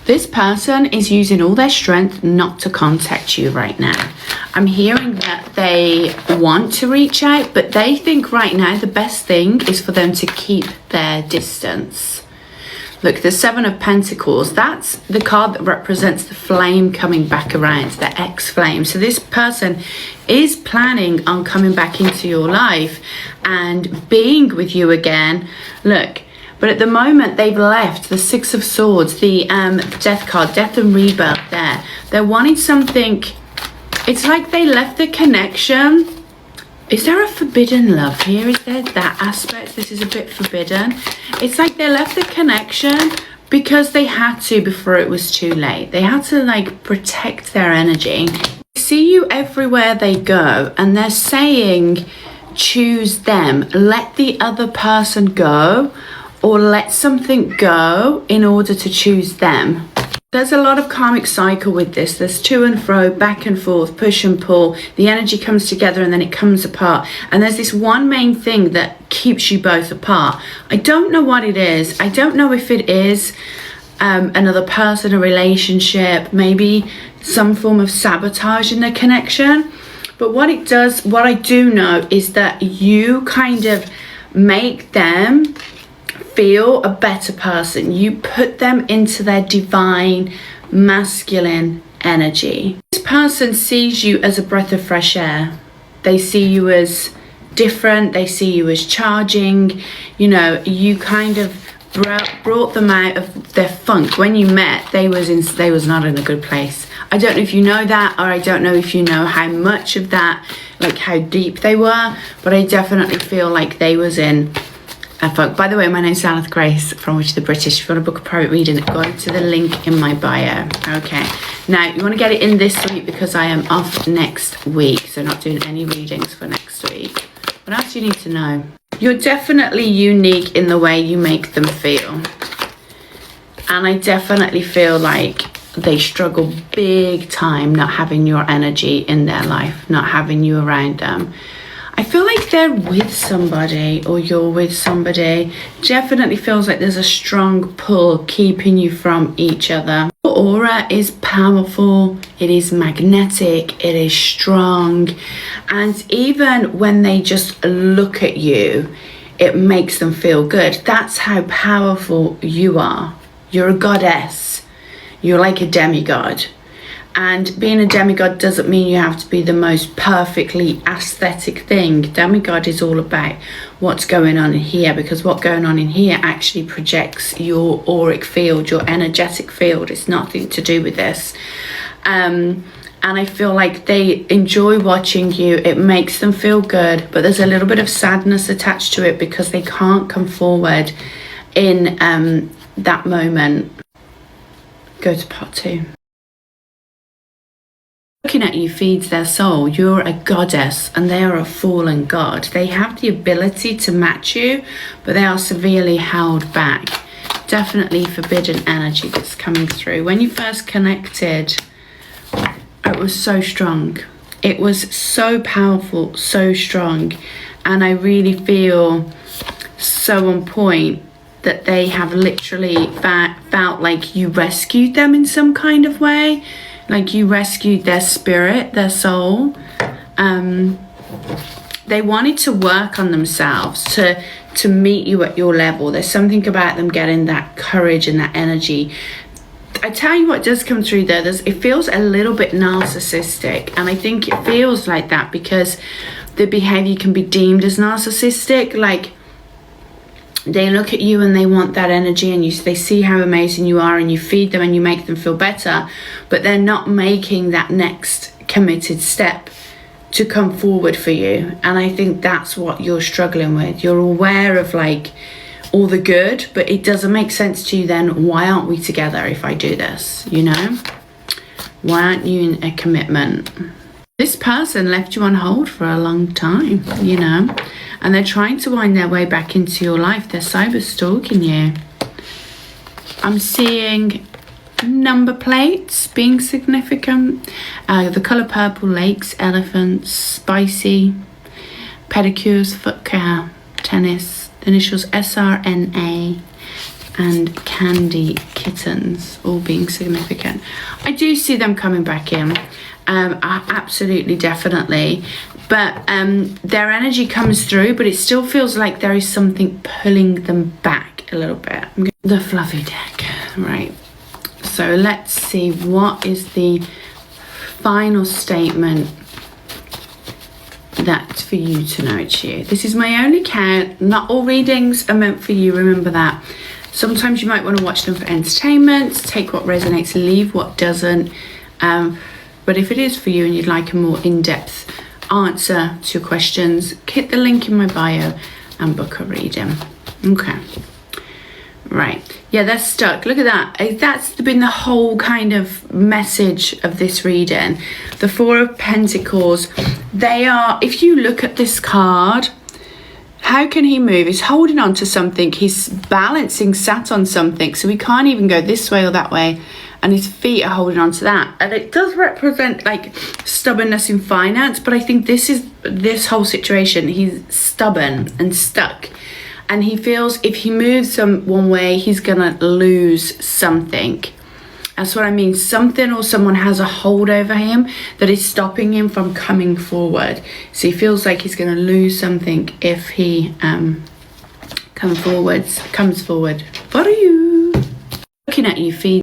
This person is using all their strength not to contact you right now. I'm hearing that they want to reach out, but they think right now the best thing is for them to keep their distance. Look, the Seven of Pentacles, that's the card that represents the flame coming back around, the ex-flame. So this person is planning on coming back into your life and being with you again. Look, but at the moment they've left the Six of Swords, the Death card, death and rebirth there. They're wanting something. It's like they left the connection. Is there a forbidden love here? Is there that aspect? This is a bit forbidden. It's like they left the connection because they had to before it was too late. They had to like protect their energy. They see you everywhere they go and they're saying choose them. Let the other person go or let something go in order to choose them. There's a lot of karmic cycle with this. There's to and fro, back and forth, push and pull. The energy comes together and then it comes apart. And there's this one main thing that keeps you both apart. I don't know what it is. I don't know if it is another person, a relationship, maybe some form of sabotage in the connection. But what it does, what I do know is that you kind of make them feel a better person. You put them into their divine masculine energy. This person sees you as a breath of fresh air. They see you as different. They see you as charging. You know, you kind of brought them out of their funk. When you met, they was not in a good place. I don't know if you know that, or I don't know if you know how much of that, like how deep they were, but I definitely feel like they was in a funk. By the way, my name's Salith Grace from Witch of the British. If you want to book a private reading, go to the link in my bio. Okay, now you want to get it in this week because I am off next week, so not doing any readings for next week. What else do you need to know? You're definitely unique in the way you make them feel, and I definitely feel like they struggle big time not having your energy in their life, not having you around them. I feel like they're with somebody or you're with somebody. Definitely feels like there's a strong pull keeping you from each other. Your aura is powerful, it is magnetic, it is strong. And even when they just look at you, it makes them feel good. That's how powerful you are. You're a goddess. You're like a demigod. And being a demigod doesn't mean you have to be the most perfectly aesthetic thing. Demigod is all about what's going on in here, because what's going on in here actually projects your auric field, your energetic field. It's nothing to do with this. And I feel like they enjoy watching you. It makes them feel good, but there's a little bit of sadness attached to it because they can't come forward in that moment. Go to part 2. Looking at you feeds their soul. You're a goddess and they are a fallen god. They have the ability to match you, but they are severely held back. Definitely forbidden energy that's coming through. When you first connected, it was so strong. It was so powerful, so strong. And I really feel so on point that they have literally felt like you rescued them in some kind of way. Like you rescued their spirit, their soul. They wanted to work on themselves to meet you at your level. There's something about them getting that courage and that energy. I tell you what does come through there. It feels a little bit narcissistic. And I think it feels like that because the behavior can be deemed as narcissistic. Like they look at you and they want that energy, and they see how amazing you are and you feed them and you make them feel better, but they're not making that next committed step to come forward for you. And I think that's what you're struggling with. You're aware of like all the good, but it doesn't make sense to you then. Why aren't we together if I do this? You know, why aren't you in a commitment? This person left you on hold for a long time, you know, and they're trying to wind their way back into your life. They're cyber stalking you. I'm seeing number plates being significant. The colour purple, lakes, elephants, spicy, pedicures, foot care, tennis, initials SRNA. and candy kittens all being significant. I do see them coming back in. Absolutely, definitely. But their energy comes through, but it still feels like there is something pulling them back a little bit. The fluffy deck, right? So let's see, what is the final statement that's for you to know it's you. This is my only count. Not all readings are meant for you, remember that. Sometimes you might want to watch them for entertainment, take what resonates, leave what doesn't. But if it is for you and you'd like a more in-depth answer to your questions, hit the link in my bio and book a reading. Okay. Right. Yeah, they're stuck. Look at that. That's been the whole kind of message of this reading. The Four of Pentacles. They are, if you look at this card, how can he move? He's holding on to something. He's balancing, sat on something. So he can't even go this way or that way. And his feet are holding on to that. And it does represent like stubbornness in finance. But I think this whole situation, he's stubborn and stuck. And he feels if he moves one way, he's gonna lose something. That's what I mean. Something or someone has a hold over him that is stopping him from coming forward. So he feels like he's gonna lose something if he comes forward for you. Looking at you, feed.